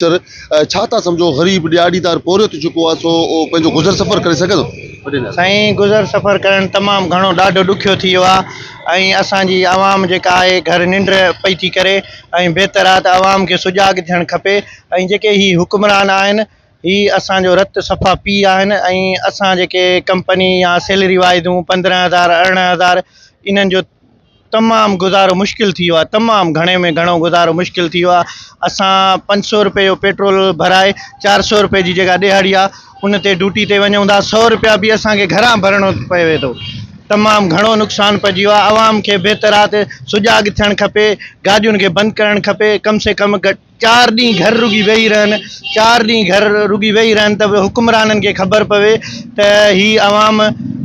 छा था समझो गरीब दिहाड़ीदार पोरियो थी चुको आहे सो पंहिंजो गुज़र सफ़र करे सघे थो? साईं गुज़र सफ़र करणु तमामु घणो ॾाढो ॾुखियो थी वियो आहे ऐं असांजी आवाम जेका आहे घर निंड पई थी करे ऐं बहितर आहे त आवाम खे सुजाॻ थियणु खपे ऐं जेके ही हुक्मरान आहिनि ही असांजो रत सफ़ा पी आहिनि ऐं असां जेके कंपनी या सैलरी वाइदूं 15,000 18,000 इन्हनि जो तमामु गुज़ारो मुश्किल थी वियो आहे, तमामु घणे में घणो गुज़ारो मुश्किल थी वियो आहे। असां 500 रुपए जो पेट्रोल भराए 400 रुपए जी जेका ॾियारी आहे उन ते ड्यूटी ते वञूं था, 100 रुपया बि असांखे घरां भरणो पवे थो। तमामु घणो नुक़सानु पइजी वियो आहे। आवाम खे बहितर आहे त सुजाॻ थियणु खपे, गाॾियुनि खे बंदि करणु खपे, कम से कम 4 ॾींहं घर रुगी वेही रहनि, 4 ॾींहं घर रुगी वेही रहनि त हुक्मराननि खे ख़बर पवे त ही आवाम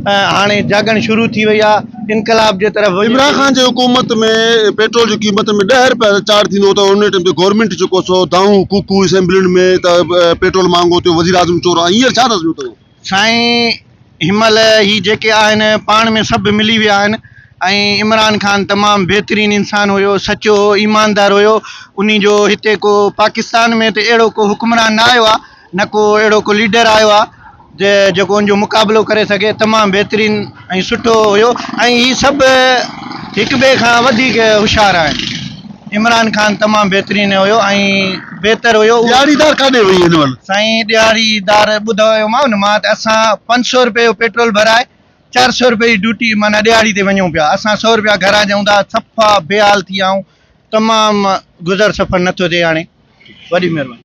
हाणे जागण शुरू थी वई आहे इनकलाब जे तरफ़। इमरान खान जी हुकूमत में पेट्रोल जी क़ीमत में 10 रुपया चार्ज थींदो त उन टाइम ते गवर्नमेंट जेको सो दाऊं कुकू असेंबलियुनि में त पेट्रोल महांगो थियो, वज़ीर आज़म चोर आहे, हींअर छा था सम्झो अथव? साईं हिनमहिल ही जेके आहिनि पाण में सभु मिली विया आहिनि ऐं इमरान खान तमामु बहितरीनु इंसानु हुयो, सचो हो, ईमानदार हुयो। उन्ही जो हिते को पाकिस्तान में त अहिड़ो को हुक्मरान न आयो आहे, न को अहिड़ो को लीडर आयो आहे जेको उनजो मुक़ाबिलो करे सघे। तमामु बहितरीनु ऐं सुठो हुयो ऐं ही सभु हिक ॿिए खां वधीक होशियारु आहिनि। इमरान खान तमामु बहितरीनु हुयो ऐं बहितर हुयो। दिहाड़ीदार काॾे वई हिन महिल? साईं दिहाड़ीदार ॿुधायोमांव न मां त असां 500 रुपए जो पेट्रोल भराए 400 रुपए जी ड्यूटी माना दिहाड़ी ते वञूं पिया। असां 100 रुपया घरां ॾियूं था, सफ़ा बेहाल थी विया आहियूं, तमामु गुज़र सफ़र नथो थिए हाणे। वॾी महिरबानी।